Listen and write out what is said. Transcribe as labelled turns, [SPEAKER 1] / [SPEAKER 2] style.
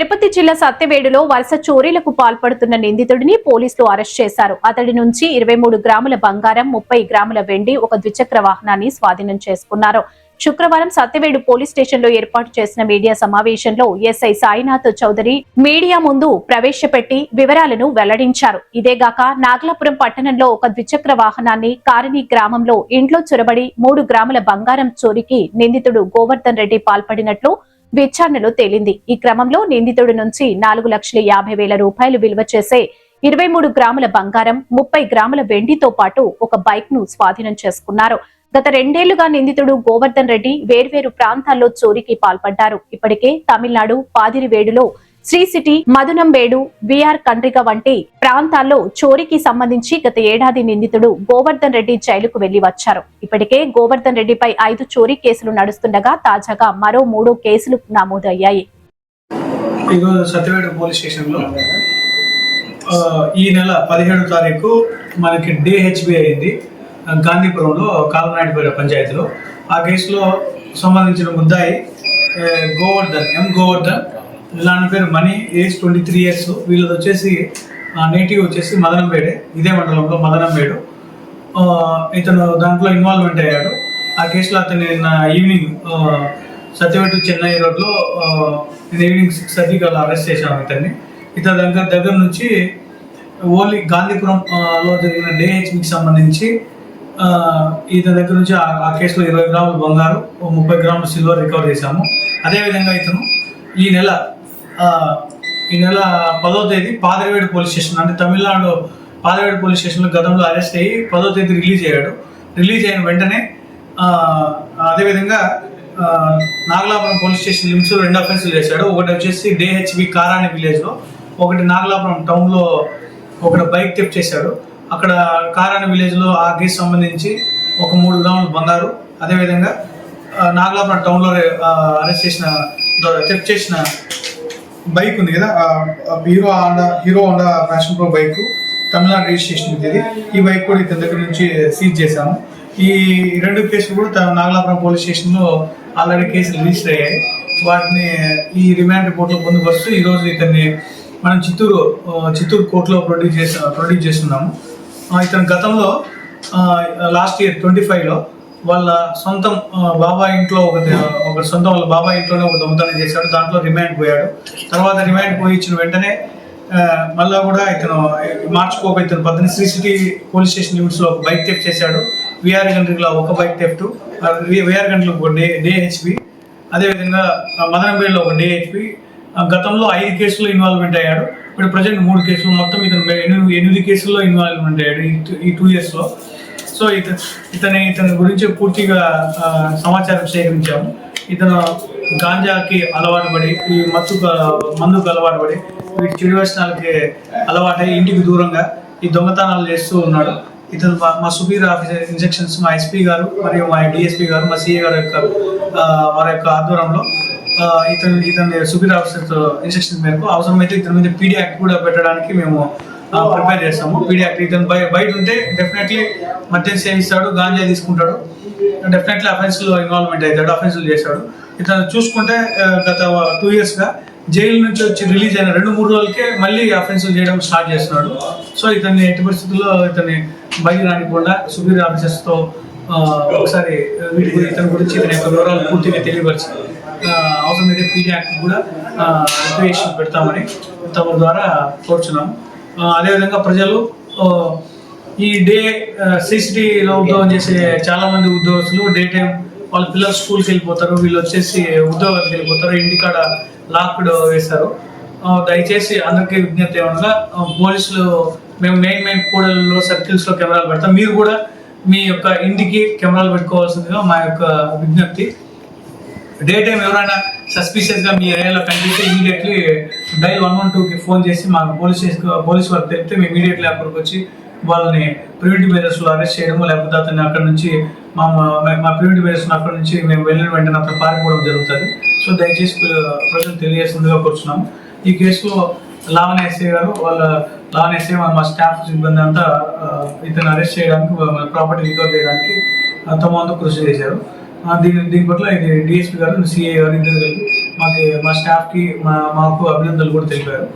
[SPEAKER 1] తిరుపతి జిల్లా సత్యవేడులో వరుస చోరీలకు పాల్పడుతున్న నిందితుడిని పోలీసులు అరెస్ట్ చేశారు. అతడి నుంచి 23 గ్రాముల బంగారం, 30 గ్రాముల వెండి, ఒక ద్విచక్ర వాహనాన్ని స్వాధీనం చేసుకున్నారు. శుక్రవారం సత్యవేడు పోలీస్ స్టేషన్ లో ఏర్పాటు చేసిన మీడియా సమావేశంలో ఎస్ఐ సాయినాథ్ చౌదరి మీడియా ముందు ప్రవేశపెట్టి వివరాలను వెల్లడించారు. ఇదేగాక నాగలాపురం పట్టణంలో ఒక ద్విచక్ర వాహనాన్ని, కారణి గ్రామంలో ఇంట్లో చొరబడి 3 గ్రాముల బంగారం చోరీకి నిందితుడు గోవర్ధన్ రెడ్డి పాల్పడినట్లు విచారణలో తేలింది. ఈ క్రమంలో నిందితుడి నుంచి 4,50,000 రూపాయలు విలువ చేసే 23 గ్రాముల బంగారం, 30 గ్రాముల వెండితో పాటు ఒక బైక్ ను స్వాధీనం చేసుకున్నారు. గత 2 ఏళ్లుగా నిందితుడు గోవర్ధన్ రెడ్డి వేర్వేరు ప్రాంతాల్లో చోరీకి పాల్పడ్డారు. ఇప్పటికే తమిళనాడు పాదిరివేడులో, శ్రీ సిటీ, మధునంబేడు, విఆర్ కండ్రిక వంటి ప్రాంతాల్లో చోరీకి సంబంధించి గత ఏడాది నిందితుడు గోవర్ధన్ రెడ్డి జైలుకు వెళ్లి వచ్చారు. ఇప్పటికే గోవర్ధన్ రెడ్డిపై 5 చోరీ కేసులు నడుస్తుండగా తాజాగా మరో 3 కేసులు నమోదయ్యాయి.
[SPEAKER 2] సత్యవేడు పోలీస్ స్టేషన్ లో ఈ నెల 17వ తారీఖు మనకి DHB అయింది. గాంధీపురంలో కాలనాయుడుపేట పంచాయతీలో ఆ కేసులో సంబంధించిన ముద్దాయి గోవర్ధన్ ఇలాంటి పేరు మనీ, ఏజ్ 23 ఇయర్స్. వీళ్ళది వచ్చేసి నేటివ్ వచ్చేసి మదనంబేడే, ఇదే మండలంలో మదనంబేడు. ఇతను దాంట్లో ఇన్వాల్వ్మెంట్ అయ్యాడు. ఆ కేసులో అతను నిన్న ఈవినింగ్ సత్యవేడు చెన్నై రోడ్లో ఈవినింగ్ 6:30 అలా అరెస్ట్ చేశాము ఇతన్ని. ఇతని దగ్గర నుంచి ఓన్లీ గాంధీపురంలో జరిగిన DHBకి సంబంధించి ఇతని దగ్గర నుంచి ఆ కేసులో 20 గ్రాముల బంగారు, 30 గ్రాముల సిల్వర్ రికవర్ చేశాము. అదేవిధంగా ఇతను ఈ నెల 10వ తేదీ పాదిరివేడు పోలీస్ స్టేషన్, అంటే తమిళనాడు పాదిరివేడు పోలీస్ స్టేషన్లో గతంలో అరెస్ట్ అయ్యి 10వ తేదీ రిలీజ్ అయ్యాడు. రిలీజ్ అయిన వెంటనే అదేవిధంగా నాగలాపురం పోలీస్ స్టేషన్ లిమిట్స్లో 2 అఫెన్సులు చేశాడు. ఒకటి వచ్చేసి DHB కారాణి విలేజ్లో, ఒకటి నాగలాపురం టౌన్లో ఒకటి బైక్ థెఫ్ట్ చేశాడు. అక్కడ కారాణి విలేజ్లో ఆ కేసు సంబంధించి ఒక 3 గ్రాముల బంగారు, అదేవిధంగా నాగలాపురం టౌన్లో అరెస్ట్ చేసిన థెఫ్ట్ చేసిన బైక్ ఉంది కదా, hero Honda fashion pro bike, Tamil Nadu registration ఇది. ఈ బైక్ కూడా ఇతని దగ్గర నుంచి సీజ్ చేశాము. ఈ 2 కేసులు కూడా నాగలాపురం పోలీస్ స్టేషన్లో ఆల్రెడీ కేసులు రిజిస్టర్ అయ్యాయి. వాటిని ఈ రిమాండ్ రిపోర్ట్లో పొందుపరుస్తూ ఈరోజు ఇతన్ని మనం చిత్తూరు కోర్టులో ప్రొడ్యూస్ చేస్తున్నాము. ఇతను గతంలో లాస్ట్ ఇయర్ 25లో వాళ్ళ సొంతం బాబాయ్ ఇంట్లో వాళ్ళ బాబాయ్ ఇంట్లోనే ఒక దొంగతనం చేశాడు. దాంట్లో రిమాండ్ పోయాడు. తర్వాత రిమాండ్ పోయి ఇచ్చిన వెంటనే మళ్ళా కూడా ఇతను మార్చుకోక ఇతను 18 శ్రీ సిటీ పోలీస్ స్టేషన్ లిమిట్స్లో ఒక బైక్ థెఫ్ట్ చేశాడు. విఆర్ గండ్రిలో ఒక బైక్ థెఫ్ట్, విఆర్ గండ్రిలో ఒక DHB, అదేవిధంగా మదనంబేడులో ఒక DHB. గతంలో 5 కేసుల్లో ఇన్వాల్వ్మెంట్ అయ్యాడు. ఇప్పుడు ప్రజెంట్ 3 కేసులు, మొత్తం ఇతను 8 కేసుల్లో ఇన్వాల్వ్మెంట్ అయ్యాడు ఈ 2 ఇయర్స్లో. సో ఇతని గురించి పూర్తిగా సమాచారం సేకరించాము. ఇతను గాంజాకి అలవాటు పడి, ఈ మందుకు అలవాటు పడి, వీటి చెడు వ్యసనాలకి అలవాటై ఇంటికి దూరంగా ఈ దొంగతనాలు చేస్తూ ఉన్నాడు. ఇతను మా సుపీరియర్ ఆఫీసర్ ఇన్స్ట్రక్షన్స్, మా SP గారు మరియు మా DSP గారు, మా CA గారు వారి యొక్క ఆధ్వర్యంలో ఇతని సుపీరియర్ ఆఫీసర్ ఇన్స్ట్రక్షన్ మేరకు అవసరమైతే ఇతని మీద PD యాక్ట్ కూడా పెట్టడానికి మేము ప్రిపేర్ చేస్తాము. PD యాక్ట్ ఇతను బయట ఉంటే డెఫినెట్లీ మద్యం సేవిస్తాడు, గాంజా తీసుకుంటాడు, డెఫినెట్లీ అఫెన్స్లో ఇన్వాల్వ్మెంట్ అవుతాడు, అఫెన్స్లు చేస్తాడు. ఇతను చూసుకుంటే గత 2 ఇయర్స్గా జైలు నుంచి వచ్చి రిలీజ్ అయిన 2-3 రోజులకే మళ్ళీ అఫెన్స్లు చేయడం స్టార్ట్ చేస్తున్నాడు. సో ఇతన్ని ఎట్టి పరిస్థితుల్లో ఇతన్ని బయట రానికుండా సుపీరియర్ ఆఫీసర్స్తో ఒకసారి ఇతని గురించి ఇతని యొక్క వివరాలు పూర్తిగా తెలియపరిచి అవసరమైతే PD యాక్ట్ కూడా రిక్రియేషన్ పెడతామని తమ ద్వారా కోరుచున్నాము. అదేవిధంగా ప్రజలు ఈ CCTVలో ఉద్యోగం చేసే చాలా మంది ఉద్యోగస్తులు డే టైం వాళ్ళ పిల్లలు స్కూల్కి వెళ్ళిపోతారు, వీళ్ళు వచ్చేసి ఉద్యోగాలకు వెళ్ళిపోతారు, ఇంటికాడ లాక్డ్ వేస్తారు. దయచేసి అందరికీ విజ్ఞప్తి ఏమనగా, పోలీసులు మేము మెయిన్ కూడల్లో సర్కిల్స్లో కెమెరాలు పెడతాం. మీరు కూడా మీ యొక్క ఇంటికి కెమెరాలు పెట్టుకోవాల్సిందిగా మా యొక్క విజ్ఞప్తి. డే టైం ఎవరైనా సస్పిషియస్గా మీ ఏరియాలో కనిపిస్తే ఇమీడియట్లీ డైల్ 112కి ఫోన్ చేసి మా పోలీస్ వారికి తెలిపితే మేము ఇమీడియట్లీ అక్కడికి వచ్చి వాళ్ళని ప్రివెంటివ్ మెజర్స్లో అరెస్ట్ చేయడము, లేకపోతే అతన్ని అక్కడ నుంచి మా ప్రివెంటివ్ మెజర్స్లో అక్కడ నుంచి మేము వెళ్ళిన వెంటనే అతను పారిపోవడం జరుగుతుంది. సో దయచేసి ప్రజలు తెలియజేస్తుందిగా కూర్చున్నాము. ఈ కేసులో లావణ్య ఎస్ఐ గారు, లావణ్య ఎస్ఐ మా స్టాఫ్ సిబ్బంది అంతా ఇతను అరెస్ట్ చేయడానికి, ప్రాపర్టీ రికవర్ చేయడానికి తమ వంతు కృషి చేశారు. దీని పట్ల ఇది DSP గారు, CA గారు ఇద్దరు కలిపి మా స్టాఫ్కి మాకు అభినందనలు కూడా తెలిపారు.